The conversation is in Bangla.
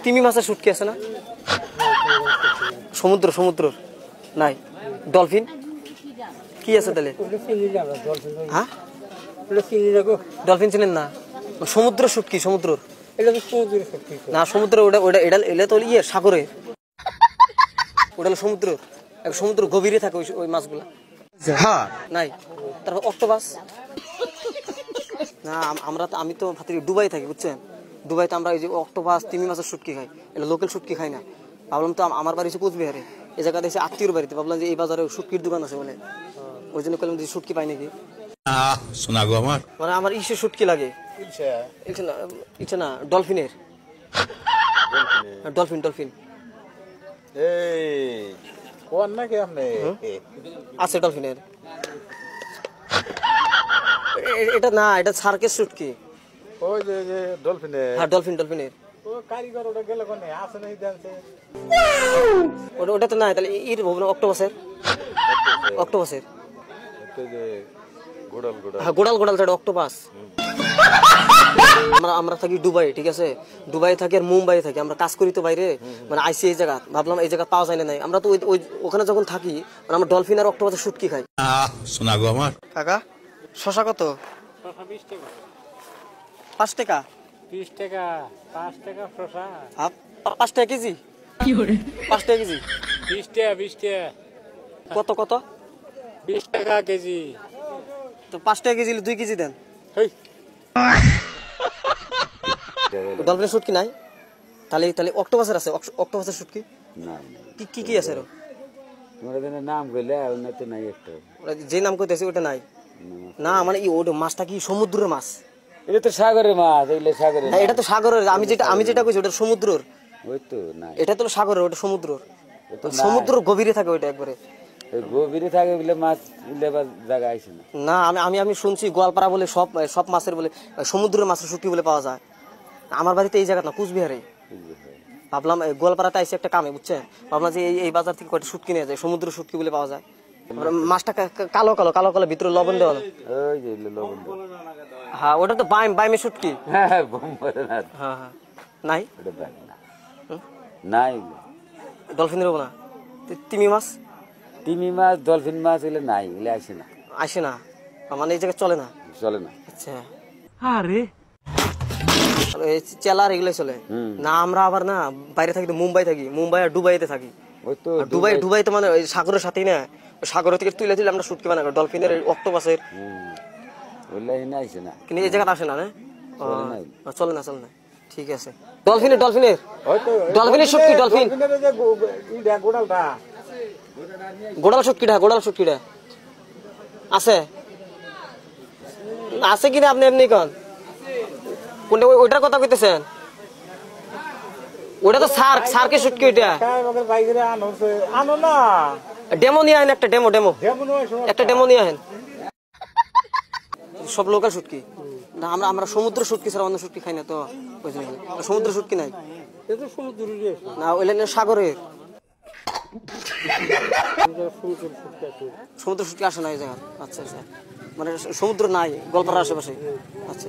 তিমি মাছের শুটকি আছে না? সমুদ্র সমুদ্র নাই। ডলফিন কি আছে তাহলে? হ্যাঁ ডলফিন চিনেন না? সমুদ্র শুটকি সমুদ্র না সমুদ্র ওটা ওটা এটা এলে তো ইয়ে সাগরে ওটা হলো সমুদ্র সমুদ্র গভীরে থাকে ওই মাছগুলা নাই। তারপর অক্টোপাস না আমি তো দুবাই থাকি বুঝছেন দুবাইতে আমরা এই যে অক্টোপাস তিমি মাছের শুটকি খাই এটা লোকাল শুটকি খাই না ভাবলাম তো আমার বাড়ি হচ্ছে কোচবিহারে এই জায়গাতে এসে আত্মীয়র বাড়িতে ভাবলাম যে এই বাজারে শুটকির দোকান আছে বলে ওই জন্য করলাম যে শুটকি পাই নাকি শোনা গো আমার মানে আমার ইসে শুটকি লাগে ইলশা না ডলফিনের ডলফিন ডলফিন আছে ডলফিনের এটা না এটা সার্কেস শুটকি ওই যে ডলফিনের হ্যাঁ ডলফিন ডলফিনের ও কারিগর ওটা গেল কোনে আছে নাই দেনছে ওটা তো না তাহলে এর অক্টোপাসের অক্টোপাসের তো যে গোড়াল গোড়াল হ্যাঁ গোড়াল গোড়াল যেটা অক্টোপাস আমরা থাকি দুবাই ঠিক আছে দুবাই থাকি আর মুম্বাই থাকি আমরা কাজ করি তো বাইরে মানে আইসি এই জায়গা ভাবলাম এই জায়গা পাওয়া যায় না নাই আমরা তো ওই ওখানে যখন থাকি মানে আমরা ডলফিন আর অক্টোপাসের শুটকি খাই শোনা গো আমার কাকা শশা কত 5 টাকা 20 টাকা 5 টাকা শসা 5 টাকা কেজি কি করে 5 টাকা কেজি 20 টাকা কত কত 20 টাকা কেজি তো 5 টাকা কেজি 2 কেজি দেন হেই ডলফিনের শুটকি নাই তাহলে তাহলে অক্টোপাসের আছে অক্টোপাসের শুটকি না কি কি আছে এর তোমার এখানে নাম কইলে না তো নাই একটা যে নাম কইতেছে ওটা নাই না মানে ওটা মাছটা কি সমুদ্রের মাছ এটা তো সাগরের মাছ এগুলো সাগরের না এটা তো সাগরের আমি যেটা কইছি ওটা সমুদ্রের ওই তো না এটা তো সাগরের ওটা সমুদ্রের সমুদ্র গভীরে থাকে ওইটা একবারে ওই গভীরে থাকে বলে মাছ লেবার জায়গা আইছে না না আমি শুনছি গোয়ালপাড়া বলে সব মাছের বলে সমুদ্রের মাছের শুটকি বলে পাওয়া যায় আমার বাড়িতে এই জায়গা না কুচবিহারে ভাবলাম গোয়ালপাড়াতে আইসি একটা কামে বুঝছেন ভাবলাম যে এই বাজার থেকে কয়টা শুটকি নিয়ে যায় সমুদ্র শুটকি বলে পাওয়া যায় মাছটা কালো কালো কালো কালো ভিতরে লবণ দেওয়া ওই যে লবণ হ্যাঁ ওটা তো বাইমের শুটকি হ্যাঁ বোম্বারে না হ্যাঁ হ্যাঁ নাই ওটা বাইম না নাই ডলফিনের হবো না তিমি মাছ তিমি মাছ ডলফিন মাছ এগুলো নাই এগুলো আইছে না আসে না মানে এই জায়গায় চলে না চলে না আচ্ছা আরে চেলার এগুলো চলে না আমরা আবার না বাইরে থাকি তো মুম্বাই থাকি মুম্বাই আর দুবাইতে থাকি ওই তো দুবাই তো মানে সাগরের সাথেই না সাগর থেকে তুলে আমরা শুটকি বানাই ডলফিনের অক্টোপাসের ওগুলো এনে আইছে না কিন্তু এই জায়গাটা আসে না চলে না ঠিক আছে ডলফিনের শুটকি ডলফিন গোড়াল শুটকিটা আছে আছে কিনা আপনি এমনি কন কোনটা ওইটার কথা কইতেছেন ওটা তো সার্কের শুটকি ওইটা আনো না ডেমো নিয়ে আহেন একটা ডেমো একটা ডেমো নিয়ে আহেন সব লোকাল শুটকি না আমরা সমুদ্র শুটকি ছাড়া অন্য শুটকি খাই না তো সমুদ্র শুটকি নাই না ওইলে সাগরের সমুদ্র শুটকি আসে না এই জায়গা আচ্ছা মানে সমুদ্র নাই গোয়ালপাড়ার আশেপাশে আচ্ছা